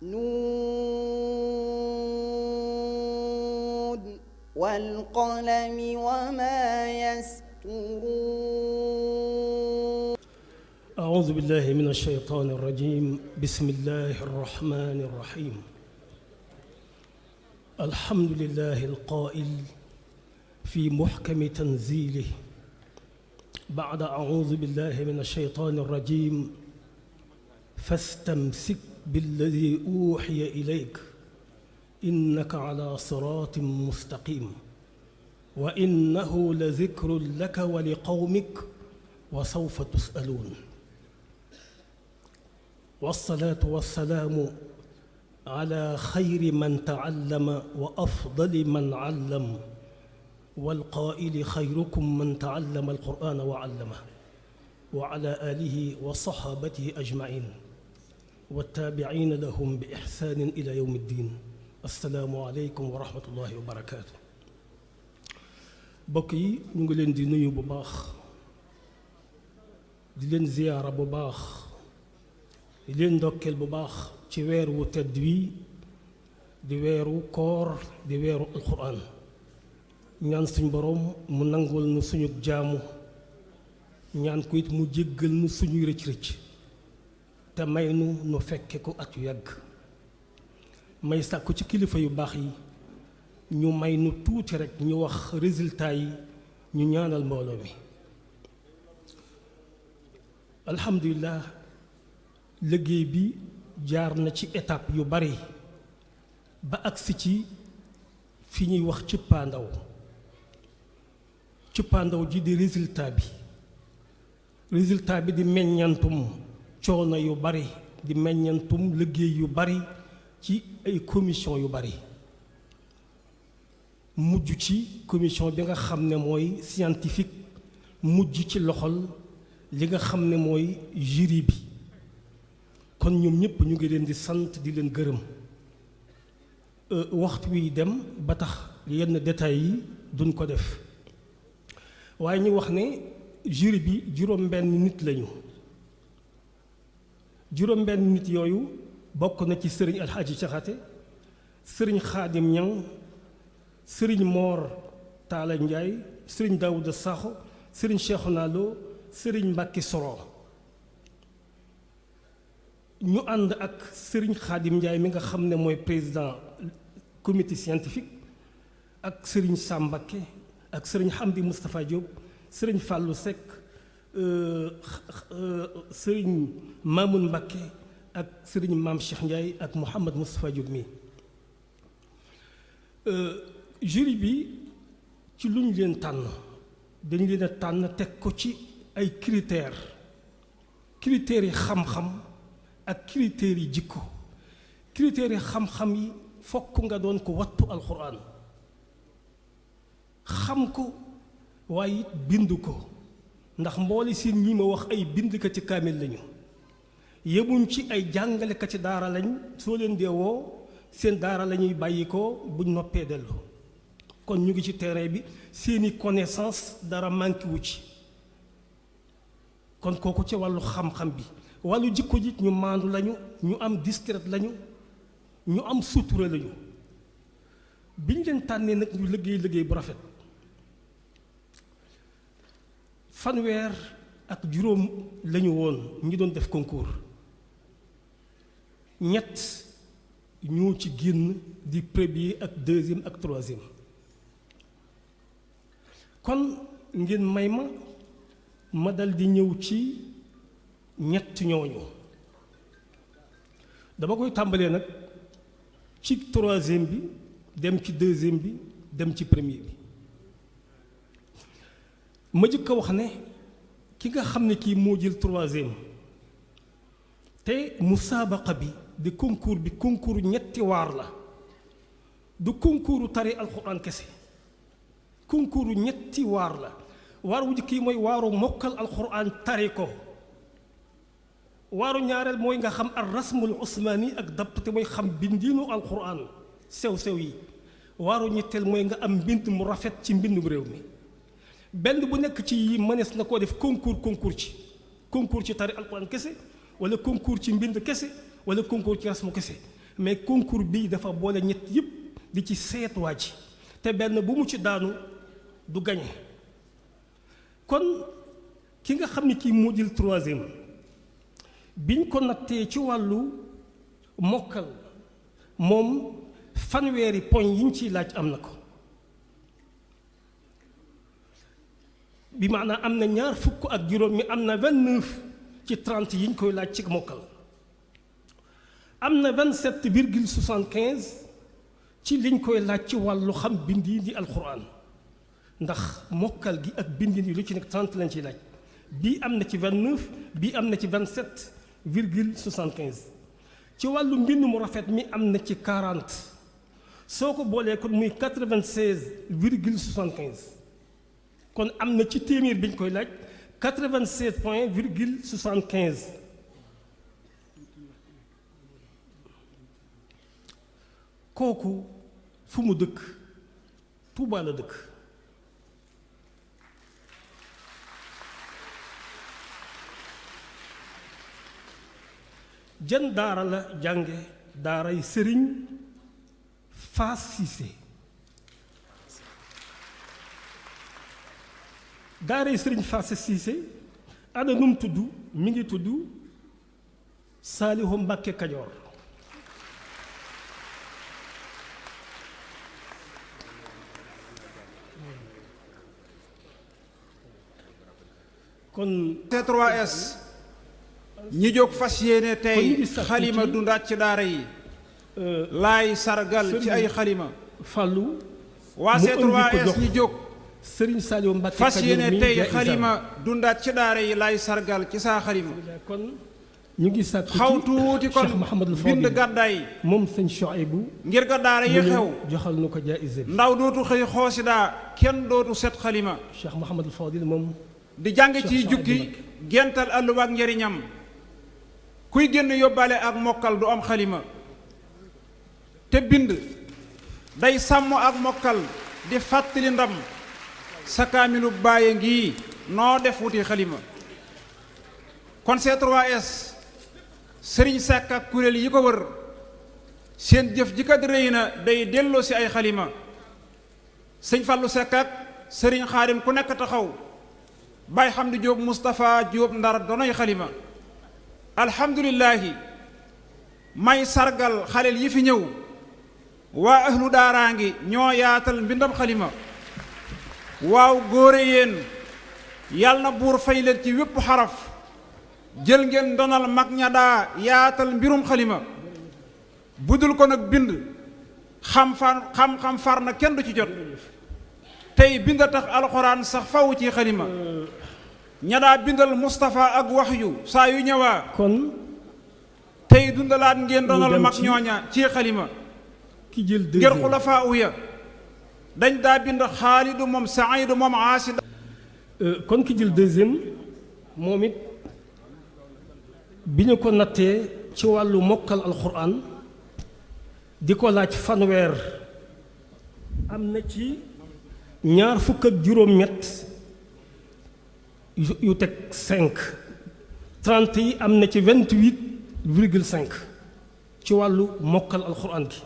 نون والقلم وما يسطرون. أعوذ بالله من الشيطان الرجيم. بسم الله الرحمن الرحيم. الحمد لله القائل في محكم تنزيله بعد أعوذ بالله من الشيطان الرجيم فاستمسك بالذي أوحي إليك إنك على صراط مستقيم وإنه لذكر لك ولقومك وسوف تسألون. والصلاة والسلام على خير من تعلم وأفضل من علم والقائل خيركم من تعلم القرآن وعلمه وعلى آله وصحابته أجمعين والتابعين لهم بإحسان إلى يوم الدين. السلام عليكم ورحمة الله وبركاته. mbokk yi ñu ngi leen di nuyu bu baax di leen ziyaara bu baax di leen ndokkeel bu baax ci weer wu tedd wi di weeru koor di weeru alxuraan ñaan suñ boroom mu nangul nu suñu jaamu ñaan ko it mu jéggal nu suñuy rëcc-rëcc te may nu fekke ko at yu yàgg. may sàkku ci kilifa yu baax yi ñu may nu tuuti rekk ñu wax résultat yi ñu ñaanal mbooloo mi. alhamdulilah liggéey bi jaar na ci étape yu bari ba agsi ci fi ñuy wax cëppaandaw ji di résultat bi di meññantum coono yu bari di meññantum liggéey yu bari ci ay commission yu bari mujj ci commission bi nga xam ne mooy scientifique mujj ci loxol li nga xam ne mooy jury bi. kon ñoom ñëpp ñu ngi leen di sant di leen gërëm. waxtu wi dem ba tax yenn détails yi duñ ko def waaye ñu wax ne jury bi juróom-benn nit lañu. juróom-benn nit yooyu bokk na ci sëriñ Alxaaji Caxate, sëriñ Xaadim Ñang, sëriñ Moor Taala Njaay, sëriñ Daawuda Saxo, sëriñ Cheikhouna Lo, sëriñ Mbàkke Soro. ñu ànd ak sëriñ Xaadim Njaay mi nga xam ne mooy président comité scientifique ak sëriñ Sam Mbakke ak sëriñ Hamdi Moustapha Diop, sëriñ Fàllu Sekk, sëriñ Mamoun Mbakke ak sëriñ Maam Cheikh Ndiaye ak Mouhamad Moustapha Diop mi. jury bi ci lu ñu leen tànn dañ leen a tànn teg ko ci ay critères yi xam-xam ak critères yi jikko. critères yi xam-xam yi fokk nga doon ko wattu alxuraan xam ko waaye it bind ko ndax mboole seen ñi ma wax ay bindkati kaamil lañu. yemuñ ci ay jàngalekati daara lañ soo leen dee woo seen daara la ñuy bàyyi ko buñ noppee dellu. kon ñu ngi ci terrain bi seeni connaissance dara manqué wu ci. kon kooku ci wàllu xam-xam bi. wàllu jikko ji ñu maandu lañu ñu am discret lañu ñu am sutura lañu. biñ leen tànnee nag ñu liggéey bu rafet. fanweer ak juróom lañu woon ñi doon def concours. ñett ñoo ci génn di premier ak deuxième ak troisième. kon ngeen may ma dal di ñëw ci ñett ñooñu. dama koy tàmbalee nag ci troisième bi dem ci deuxième bi dem ci premier bi. ma jëkk a wax ne ki nga xam ne kii moo jël troisième te musaabaqa bi di concours bi concours ñetti waar la du concours tari alxuraan kese. concours ñetti waar la. waar wu jëkk yi mooy waaru mokkal alxuraan tari ko. waaru ñaareel mooy nga xam ar rasmul usmaani ak dapp te mooy xam bindiinu alxuraan sew-sew yi. waaru ñetteel mooy nga am mbind mu rafet ci mbindum réew mi. benn bu nekk ci yi mënees na koo def concours ci tari alxuraan kese wala concours ci mbind kese wala concours ci rasmu kese mais concours bi dafa boole ñett yëpp di ci seet waa ji te benn bu mu ci daanu du gañe kon ki nga xam ni kii moo jël troisième biñ ko nattee ci wàllu mokkal moom fanweeri poñ yiñ ciy laaj am na ko bi maanaam am na ñaar fukk ak juróom mi am na 29 ci 30 yiñ koy laaj ci mokkal am na 27,75 ci liñ koy laaj ci wàllu xam bindi di alxuraan ndax mokkal gi ak bindi yi lu ci nekk 30 lañ ciy laaj bii am na ci 29 bii am na ci 27,75 ci wàllu mbind mu rafet mi am na ci 40 soo ko boolee kon muy 96,75 kon am na ci téeméer bi ñu koy laaj 96,75 kooku fu mu dëkk Tuuba la dëkk jan daara la jànge daaray sëriñ Faas Siise daaray sëriñ Faas Siise ana nu mu tudd mi ngi tudd Saalihu Mbàkke Kajoor kon T3S ñi jóg fas yéene tey xalima dundaat ci daara yi laay sargal ci ay xalima Fàllu waa C3S ñi jóg Sëriñ Saliou Mbacke fas yéene tey xalima dundaat ci daara yi laay sargal ci saa xalima kon ñu ngi sàkk xaw tuuti kon bind gàddaay moom sëñ Chouaïbou ngir ga daara yi xew joxal nu ko jaayise bi ndaw dootu xëy xoosidaa kenn dootu set xalima Cheikh Mouhamadul Fadil moom di jàng ciy jukki gental àlluwa ak njariñam kuy génn yóbbaale ak mokkal du am xalima te bind day sàmm ak mokkal di fàttali ndam sa kaamilu bàyyi ngi noo def wuti xalima kon C3S sëriñ Seck ak kuréel yi ko wër seen jëf ji kat rëy na day delloo si ay xalima sëñ Fallou Seck ak sëriñ Xaadim ku nekk taxaw Baay Hamdi Jóob Moustapha Jóob Ndar donoy xalima alhamdulillahi may sargal xaleel yi fi ñëw waa ahlu daaraa ngi ñoo yaatal mbindam xalima waaw góore yéen yàlla na buur fay leen ci wépp xaraf jël ngeen donal mag ña daa yaatal mbirum xalima budul ko nag bind xam-xam far na kenn du ci jot tey bind tax alxuraan sax faw ci xalima ña daa bindal Moustapha ak waxyu saa yu ñëwaa kon tey dundalaat ngeen donal mag ñooña ci xalima ki jël ngir xulafaa uya dañ daa bind Xaalidu moom Saidu moom Aasida kon ki jël deuxième moom it bi ñu ko nattee ci wàllu mokkal alxuraan di ko laaj fanweer am na ci ñaar fukk ak juróom-ñett yu teg 5 30 yi am na ci 28,5 ci wàllu mokkal alxuraan gi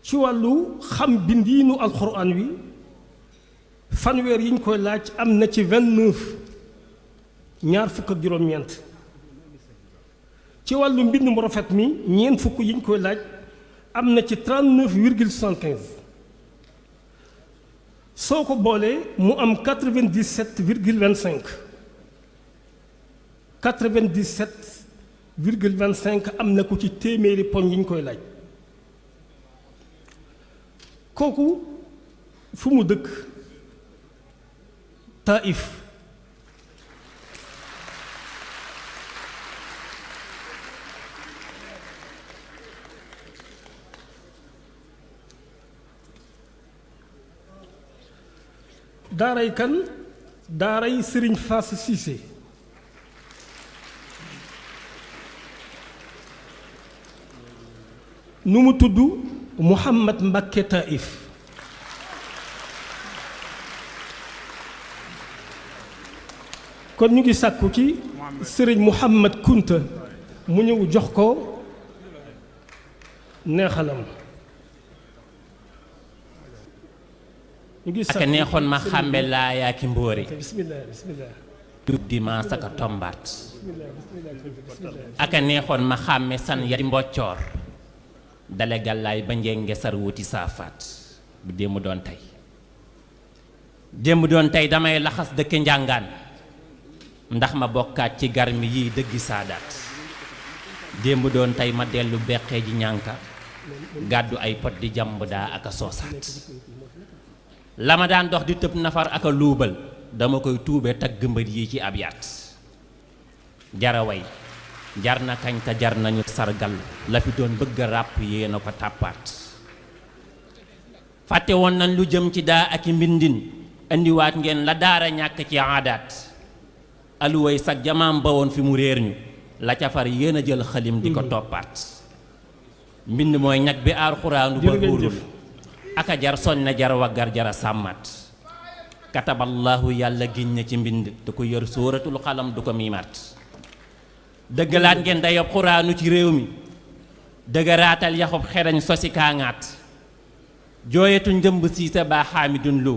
ci wàllu xam bindiinu alxuraan wi fanweer yi ñu koy laaj am na ci 29 ñaar fukk ak juróom-ñeent ci wàllu mbind mu rafet mi ñeent fukk yi ñu koy laaj am na ci 39,75 soo ko boolee mu am 97,25 97,25 am na ko ci téeméeri poñ yi ñu koy laaj kooku fu mu dëkk Taïf daaray kan daaray sëriñ Fass Cissé nu mu tudd Mouhamad Mbakke Taïf kon ñu ngi sàkku ci sëriñ Mouhamad Kunta mu ñëw jox ko neexalam. ñu ngi aka neexoon ma xàmbe laa yaa ki mbóori bismillah bismillah di ma saka tombaat aka neexoon ma xàmme san yari mboccoor dale gàllaay ba njenge sar wuti saafaat bu démb doon tey damay laxas dëkk njàngaan ndax ma bokkaat ci garmi yiy dëggi saadaat démb doon tey ma dellu beqee ji ñànka gàddu ay pot di jàmb daa aka soosaat la ma daan dox di tëb nafar aka luubal dama koy tuube tagg mbër yi ci ab yaat jaraway jar na kañ te jar nañu sargal la fi doon bëgg a ràpp yéena ko tàppaat fàtte woon nañ lu jëm ci daa ak i mbindin indiwaat ngeen la daara ñàkk ci aadaat aluway sag jamaam ba woon fi mu réer ñu la ca far yéen a jël xalim di ko toppaat mbind mooy ñag bi aar xuraanu ba buurul aka jar soñ na jar waggar jara sàmmat kataballaahu yàlla giñ na ci mbind du ko yor sóoratul xalam du ko miimaat dëggalaat ngeen dayob xuraanu ci réew mi dëgëraatal yaxub xereñ sosi kaangaat jooyetu njëmb siise baa xaamidun lu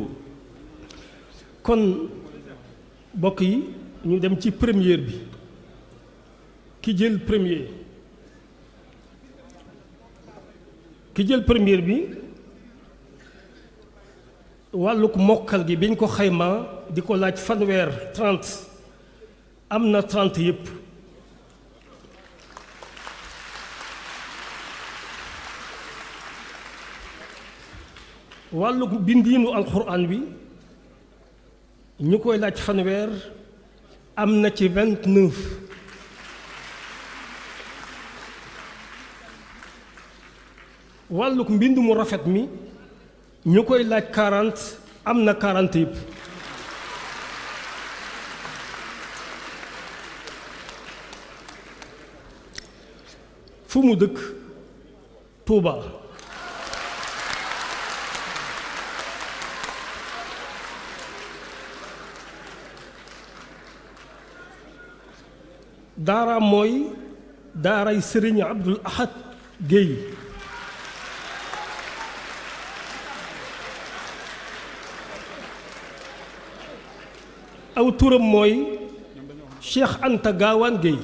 kon mbokk yi ñu dem ci première bi ki jël première bi wàlluk mokkal gi biñ ko xayma di ko laaj fanweer 30 am na 30 yépp wàlluk bindiinu alxuraan bi ñu koy laaj fanweer am na ci 29 wàlluk mbind mu rafet mi ñu koy laaj 40 am na 40 yëpp fu mu dëkk Touba daara mooy daaray Sëriñ Abdul Ahad Guèye aw turam mooy Cheikh Anta Gaawaan Guèye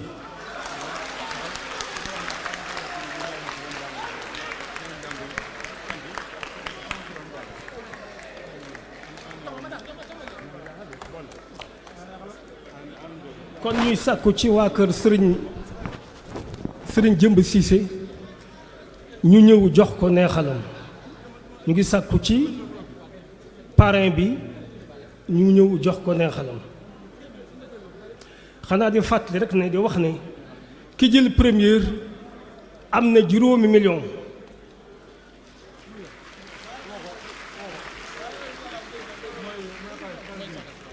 kon ñuy sàkku ci waa kër sëriñ Jëmb Siise ñu ñëw jox ko neexalam ñu ngi sàkku ci parrain bi ñu ñëw jox ko neexalam xanaa di fàttali rek ne di wax ne ki jël première am na $5 million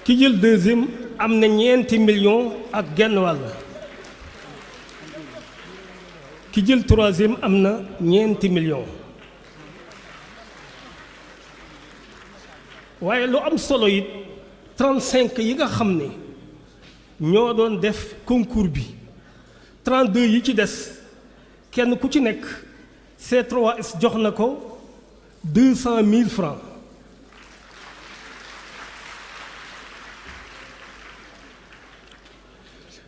ki jël deuxième am na $9 millions ak genn wàll ki jël troisième am na $9 millions waaye lu am solo it 35 yi nga xam ne ñoo doon def concours bi 32 yi ci des kenn ku ci nekk C3S jox na ko 200 000 francs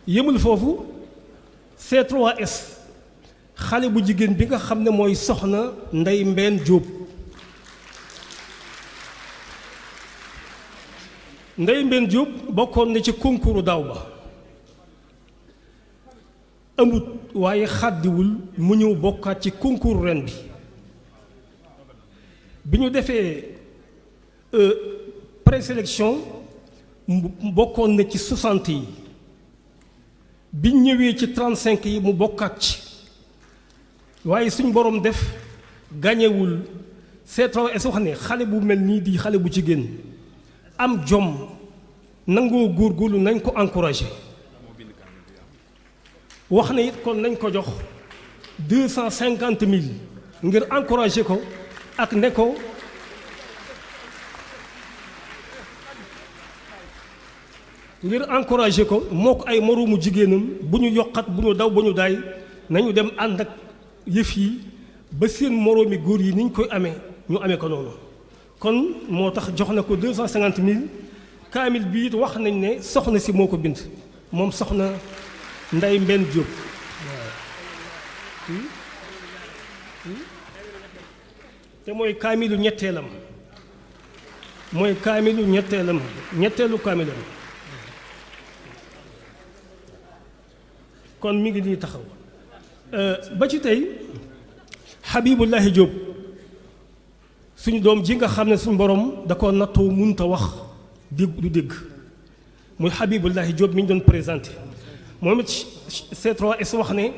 yëmul foofu C3S xale bu jigéen bi nga xam ne mooy soxna Ndey Mbeen Jóob Ndey Mbeen Jóob bokkoon na ci concours daaw ba amut waaye xàddiwul mu ñëw bokkaat ci concours ren bi ñu defee présélection bokkoon na ci 60 yi biñ ñëwee ci 35 yi mu bokkaat ci waaye suñ borom def gañewul C3S wax ne xale bu mel nii di xale bu jigéen am jom nangoo góorgóorlu nañ ko encouragé wax na it kon nañ ko jox 250 000 ngir encouragé ko ak ne ko moo ko ay moroomu jigéenam bu ñu yokkat bu ñu daw bu ñu daay nañu dem ànd ak yëf yi ba seen moroomi góor yi ni ñu koy amee ñu amee ko noonu kon moo tax jox na ko 250 000 kaamil bi it wax nañ ne soxna si moo ko bind moom soxna Nday Mbenn Diop te mooy kaamilu ñetteelam ñetteelu kaamilam kon mi ngi nii taxaw ba ci tey Habibullahi Diop suñu doom ji nga xam ne suñu borom da ko nattoo munta wax du dégg muy Habibullahi Diop mi ñu doon présenté moom it C3S wax ne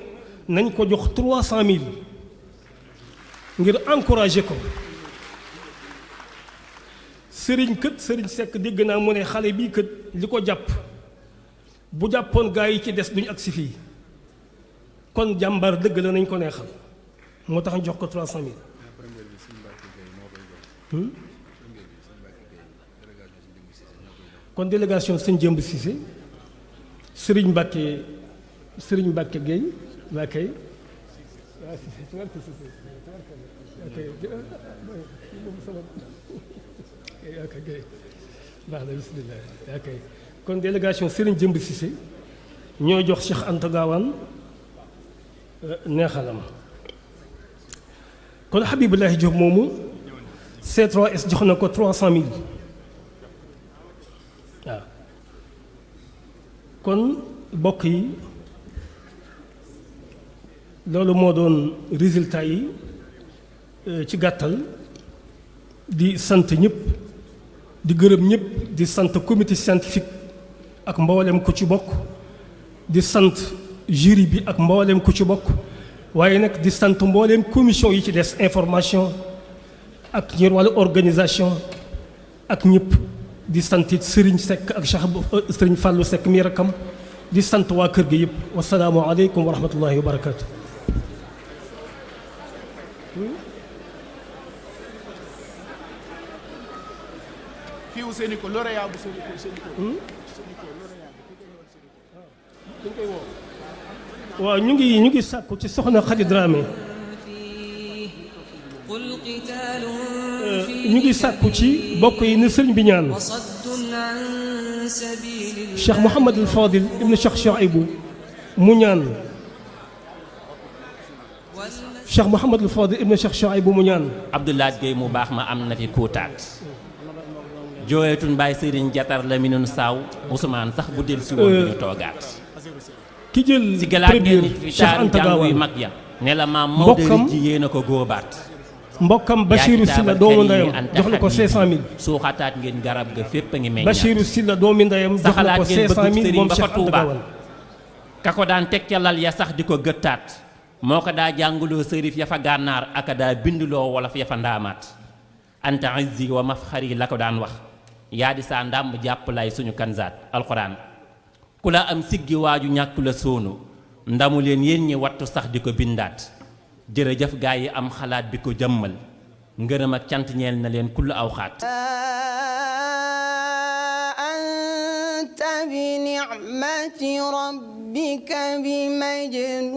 nañ ko jox 300 000 ngir encourager ko sëriñ Seck dégg naa mu ne xale bii kët li ko jàpp bu jàppoon gaa yi ci des duñu agsi fii kon jàmbar dëgg la nañ ko neexal moo tax ñu jox ko 300 000 kon délégation sëñ Jëmb Cissé sëriñ Mbàkke Gueye waa kay baax na bismillah ok kon délégation Serigne Jëmb Cissé ñoo jox Cheikh Anta Gaawaan neexalam kon Habibullahi Diop moomu C3S jox na ko 300 000 waaw kon bokk yi loolu moo doon résultat yi ci gàttal di sant ñëpp di gërëm ñëpp di sant comité scientifique ak mboolem ku ci bokk di sant jury bi ak mboolem ku ci bokk waaye nag di sant mboolem commission yi ci des information ak ñër wàllu organisation ak ñëpp di sant it Serigne Seck ak Serigne Fallou Seck mi rakam di sant waa kër gi yëpp wasalaamu aleykum wa rahmatullahi wa barakaatu. waaw ñu ngi sàkku ci soxna Khady Dramé ñu ngi sàkku ci bokk yi ni sëriñ bi ñaan Cheikh Mouhamadul Fadil ibn Cheikh Chouaïbou mu ñaan Cheikh Mouhamadul Fadil ibn Cheikh Chouaïbou mu ñaan Abdoulaye Gueye mu baax ma am na fi kuutaat jooyatun bàyyi sëriñ jatar la mi nun saaw Ousmane sax bu del si woon bi ñu toogaat ki jël si galaat ngeen première fi Cheikh taaru Anta jàng yu Gaawaan mag ya ne la maam Maodo ji yéen a ko góobaat mbokkam Bachirou Sylla doomu ndeyam jox na ko 500000 suuxataat ngeen garab ga fépp a ngi meññaat Bachirou Sylla doomu ndeyam jox na saxalaat ko ngeen bëgg 500000 sëriñ moom ba fa Cheikh Anta Tuuba Gaawaan ka ko daan teg ca lal ya sax di ko gëttaat moo ko daa jànguloo sërif ya fa gànnaar aka daa binduloo wolof ya fa ndaamaat anta izzi wa mafxari la ko daan wax yaa di saa ndàmb jàpp lay suñu kanzaat alxuraan ku la am siggi waaju ñàkk la sóonu ndamu leen yéen ñi wattu sax di ko bindaat jërëjëf gaa yi am xalaat bi ko jëmmal ngërëm ak cant ñeel na leen kull aw xaat anta bi ni'mati rabbika bi majnun